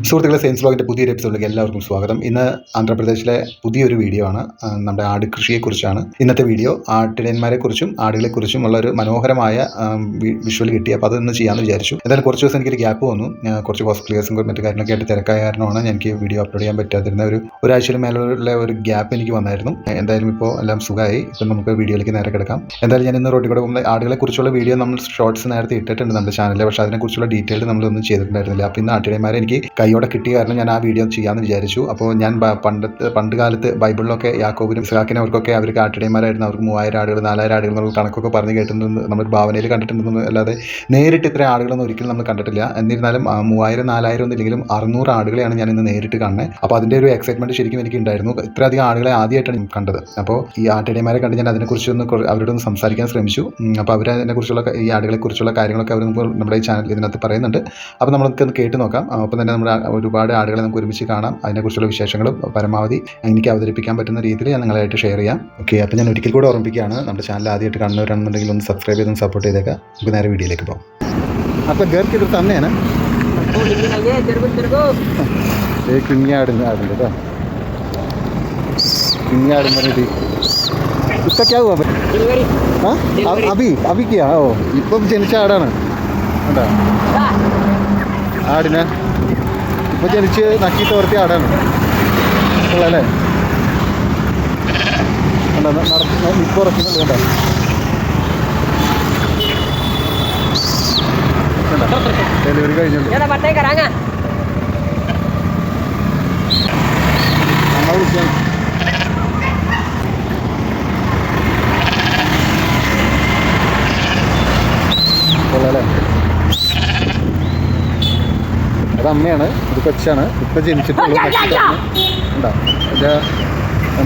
സുഹൃത്തുക്കളെ, സയൻസ് വ്ലോഗിൻ്റെ പുതിയൊരു എപ്പിസോഡിലേക്ക് എല്ലാവർക്കും സ്വാഗതം. ഇന്ന് ആന്ധ്രാപ്രദേശിലെ പുതിയൊരു വീഡിയോ ആണ്. നമ്മുടെ ആട് കൃഷിയെക്കുറിച്ചാണ് ഇന്നത്തെ വീഡിയോ. ആട്ടിടയന്മാരെക്കുറിച്ചും ആടുകളെക്കുറിച്ചും ഉള്ള ഒരു മനോഹരമായ വിഷ്വൽ കിട്ടി. അപ്പോൾ അതൊന്ന് ചെയ്യാമെന്ന് വിചാരിച്ചു. എന്തായാലും കുറച്ച് ദിവസം എനിക്കൊരു ഗ്യാപ്പ് വന്നു. കുറച്ച് ഹോസ്പിറ്റലേഴ്സും മറ്റു കാര്യങ്ങളൊക്കെ ആയിട്ട് തിരക്കായ കാരണമാണ് എനിക്ക് വീഡിയോ അപ്ലോഡ് ചെയ്യാൻ പറ്റാതിരുന്ന ഒരാഴ്ചയിൽ മേലുള്ള ഒരു ഗ്യാപ്പ് എനിക്ക് വന്നായിരുന്നു. എന്തായാലും ഇപ്പോൾ എല്ലാം സുഖമായി. ഇപ്പം നമുക്ക് വീഡിയോയിലേക്ക് നേരെ കിടക്കാം. എന്തായാലും ഞാൻ ഇന്ന് റോഡിൽ കൂടെ പോകുമ്പോൾ ആടുകളെക്കുറിച്ചുള്ള വീഡിയോ നമ്മൾ ഷോർട്സ് നേരത്തെ ഇട്ടിട്ടുണ്ട് നമ്മുടെ ചാനലിൽ. പക്ഷേ അതിനെക്കുറിച്ചുള്ള ഡീറ്റെയിൽ നമ്മളൊന്നും ചെയ്തിട്ടുണ്ടായിരുന്നില്ല. അപ്പോൾ ഇന്ന് ആട്ടിടയന്മാരെ എനിക്ക് കൈയോടെ കിട്ടിയ കാരണം ഞാൻ ആ വീഡിയോ ചെയ്യാമെന്ന് വിചാരിച്ചു. അപ്പോൾ ഞാൻ പണ്ട് കാലത്ത് ബൈബിളിലൊക്കെ യാക്കോബിനും ഇസ്ഹാക്കിനും അവർക്കൊക്കെ അവർക്ക് ആട്ടിടയന്മാരായിരുന്നു. അവർക്ക് 3000 ആടുകൾ 4000 ആടുകൾ എന്നുള്ള കണക്കൊക്കെ പറഞ്ഞ് കേട്ടിട്ടുണ്ട്. നമ്മൾ ഭാവനയിൽ കണ്ടിട്ടുണ്ടെന്ന് അല്ലാതെ നേരിട്ട് ഇത്ര ആടുകളൊന്നും ഒരിക്കലും നമ്മൾ കണ്ടിട്ടില്ല. എന്നിരുന്നാലും 3000 4000 ഒന്നും ഇല്ലെങ്കിലും 600 ആടുകളെയാണ് ഞാൻ ഇന്ന് നേരിട്ട് കാണുന്നത്. അപ്പോൾ അതിൻ്റെ ഒരു എക്സൈറ്റ്മെൻറ്റ് ശരിക്കും എനിക്ക് ഉണ്ടായിരുന്നു. ഇത്രയധികം ആടുകളെ ആദ്യമായിട്ടാണ് കണ്ടത്. അപ്പോൾ ഈ ആട്ടിടയന്മാരെ കണ്ട് ഞാൻ അതിനെക്കുറിച്ചൊന്ന് അവരോടൊന്ന് സംസാരിക്കാൻ ശ്രമിച്ചു. അപ്പോൾ അവരതിനെക്കുറിച്ചുള്ള ഈ ആടുകളെക്കുറിച്ചുള്ള കാര്യങ്ങളൊക്കെ അവർ നമ്മുടെ ഈ ചാനൽ ഇതിനകത്ത് പറയുന്നുണ്ട്. അപ്പോൾ നമുക്കൊന്ന് കേട്ട് നോക്കാം. അപ്പം തന്നെ നമ്മുടെ ഒരുപാട് ആടുകളെ നമുക്ക് ഒരുമിച്ച് കാണാം. അതിനെക്കുറിച്ചുള്ള വിശേഷങ്ങളും പരമാവധി എനിക്ക് അവതരിപ്പിക്കാൻ പറ്റുന്ന രീതിയിൽ ഞാൻ നിങ്ങളായിട്ട് ഷെയർ ചെയ്യാം. ഓക്കെ, അപ്പോൾ ഞാൻ ഒരിക്കൽ കൂടെ ഓർമ്മിപ്പിക്കുകയാണ്, നമ്മുടെ ചാനൽ ആദ്യമായിട്ട് കാണുന്നവരാണെന്നുണ്ടെങ്കിൽ ഒന്ന് സബ്സ്ക്രൈബ് ചെയ്തൊന്ന് സപ്പോർട്ട് ചെയ്തേക്കാം. നമുക്ക് നേരെ വീഡിയോയിലേക്ക് പോകാം. അപ്പോൾ घर किधर सामने है ना? एक किन्याड़ കേട്ടോ, किन्याड़ उसका क्या हुआ? हाँ अभी क्या? ഓ ഇപ്പം ജനിച്ച ആടാണ് കേട്ടോ. ആടിനെ ഇപ്പോൾ ജനിച്ച് നക്കി തോർത്തിയ ആടാണ് അല്ലേ? ഇപ്പോൾ ഉറക്കുന്നുണ്ട് കേട്ടോ. ഡെലിവറി കഴിഞ്ഞുള്ളൂ. അമ്മ വിളിക്കാൻ കൊള്ളാല്ലേ? അത് അമ്മയാണ്, ഇത് കൊച്ചാണ്. ഇപ്പം ജനിച്ചിട്ടുള്ളൂ. ഉണ്ടോ എൻ്റെ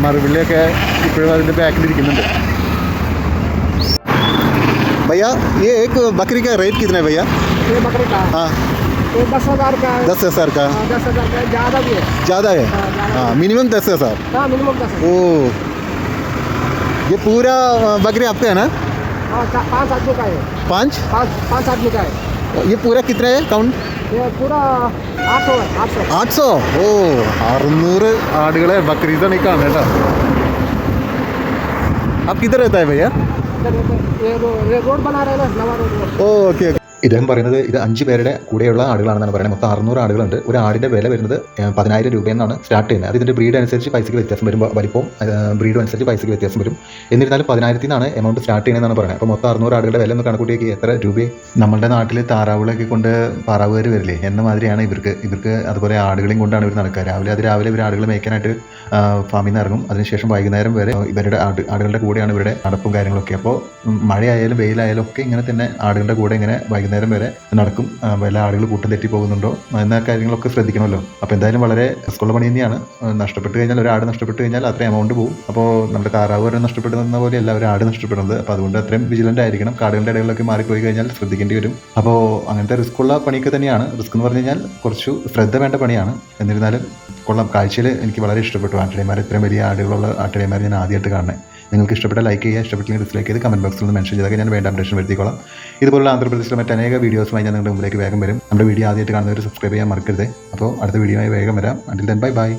മറുപിള്ളിയൊക്കെ ഇപ്പോഴും അതിൻ്റെ ബാക്കിലിരിക്കുന്നുണ്ട്. भैया ये एक बकरी का रेट कितना है भैया? ये बकरी का हाँ 10,000 का है। 10,000 का? 10,000 का ज़्यादा भी है। ज़्यादा है? हाँ मिनिमम 10,000। हाँ मिनिमम 10,000। ओ ये पूरा बकरी आपका है ना? हाँ 5 आदमी का है। 5 आदमी का है। ये पूरा कितना है काउंट? ये पूरा 800 है। 800? ഓ 600 ആടുകളെ ബക്രീദാണ് ഈ കാണുന്നത് കേട്ടോ. आप किधर रहता है भैया? ये रोड बना रहे हैं ना, नवा रोड। Okay okay. ഇദ്ദേഹം പറയുന്നത് ഇത് 5 പേരുടെ കൂടെയുള്ള ആടുകളാണെന്നാണ് പറയുന്നത്. മൊത്തം 600 ആടുകളുണ്ട്. ഒരു ആടിൻ്റെ വില വരുന്നത് 10,000 രൂപയെന്നാണ് സ്റ്റാർട്ട് ചെയ്യുന്നത്. അതിൻ്റെ ബ്രീഡ് അനുസരിച്ച് പൈസയ്ക്ക് വ്യത്യാസം വരും, വലിപ്പവും ബ്രീഡും അനുസരിച്ച് പൈസയ്ക്ക് വ്യത്യാസം വരും. എന്നിരുന്നാലും 10,000 നിന്നാണ് എമൗണ്ട് സ്റ്റാർട്ട് ചെയ്യുന്നതെന്നാണ് പറയുന്നത്. അപ്പോൾ മൊത്തം 600 ആടുകളുടെ വില ഒന്ന് കണക്കൂട്ടിയേക്ക് എത്ര രൂപയും. നമ്മുടെ നാട്ടിൽ താറാവുകളൊക്കെ കൊണ്ട് പാറാവുകാർ വരില്ലേ എന്ന മാതിരിയാണ് ഇവർക്ക് അതുപോലെ ആടുകളെയും കൊണ്ടാണ് ഇവർ നടക്കുക. രാവിലെ ഇവർ ആടുകൾ മേയ്ക്കാനായിട്ട് ഫാമിൽ നിന്ന് ഇറങ്ങും. അതിനുശേഷം വൈകുന്നേരം വരെ ഇവരുടെ ആടുകളുടെ കൂടെയാണ് ഇവരുടെ നടപ്പും കാര്യങ്ങളൊക്കെ. അപ്പോൾ മഴയായാലും വെയിലായാലും ഒക്കെ ഇങ്ങനെ തന്നെ ആടുകളുടെ കൂടെ ഇങ്ങനെ വൈകുന്നേരം വരെ നടക്കും. വല്ല ആടുകൾ കൂട്ടം തെറ്റി പോകുന്നുണ്ടോ എന്ന കാര്യങ്ങളൊക്കെ ശ്രദ്ധിക്കണമല്ലോ. അപ്പോൾ എന്തായാലും വളരെ റിസ്ക്കുള്ള പണി തന്നെയാണ്. നഷ്ടപ്പെട്ട് കഴിഞ്ഞാൽ ഒരു ആട് നഷ്ടപ്പെട്ട് കഴിഞ്ഞാൽ അത്രയും എമൗണ്ട് പോകും. അപ്പോൾ നമ്മുടെ താറാവ് വരെ നഷ്ടപ്പെടുന്ന പോലെ അല്ല ഒരു ആട് നഷ്ടപ്പെടുന്നത്. അപ്പോൾ അതുകൊണ്ട് അത്രയും വിജിലൻ്റ് ആയിരിക്കണം. കാടുകളുടെ ഇടയിലൊക്കെ മാറിപ്പോയി കഴിഞ്ഞാൽ ശ്രദ്ധിക്കേണ്ടി വരും. അപ്പോൾ അങ്ങനത്തെ റിസ്ക്കുള്ള പണിയൊക്കെ തന്നെയാണ്. റിസ്ക് എന്ന് പറഞ്ഞു കഴിഞ്ഞാൽ കുറച്ച് ശ്രദ്ധ വേണ്ട പണിയാണ്. എന്നിരുന്നാലും കൊള്ളാം. കാഴ്ചയിൽ എനിക്ക് വളരെ ഇഷ്ടപ്പെട്ടു. ആട്ടിടയന്മാർ ഇത്രയും വലിയ ആടുകളുള്ള ആട്ടിടയന്മാർ ഞാൻ ആദ്യമായിട്ട് കാണുന്നത്. നിങ്ങൾക്ക് ഇഷ്ടപ്പെട്ട ലൈക്ക് ചെയ്യുക, ഇഷ്ടപ്പെട്ടില്ലെങ്കിൽ ഡിസ്ലൈക്ക് ചെയ്ത് കമൻറ്റ് ബോക്സിൽ ഒന്ന് മെൻഷൻ ചെയ്താൽ ഞാൻ വേണ്ട അപ്ഡേഷൻ വരുത്തിക്കോളാം. ഇതുപോലുള്ള ആന്ധ്രാപ്രദേശിലെ മറ്റനേക വീഡിയോസുമായി ഞാൻ നിങ്ങളുടെ മുമ്പിലേക്ക് വേഗം വരും. നമ്മുടെ വീഡിയോ ആദ്യമായിട്ട് കാണുന്നവർ സബ്സ്ക്രൈബ് ചെയ്യാൻ മറക്കരുത്. അപ്പോൾ അടുത്ത വീഡിയോയുമായി വേഗം വരാം. Until then bye bye.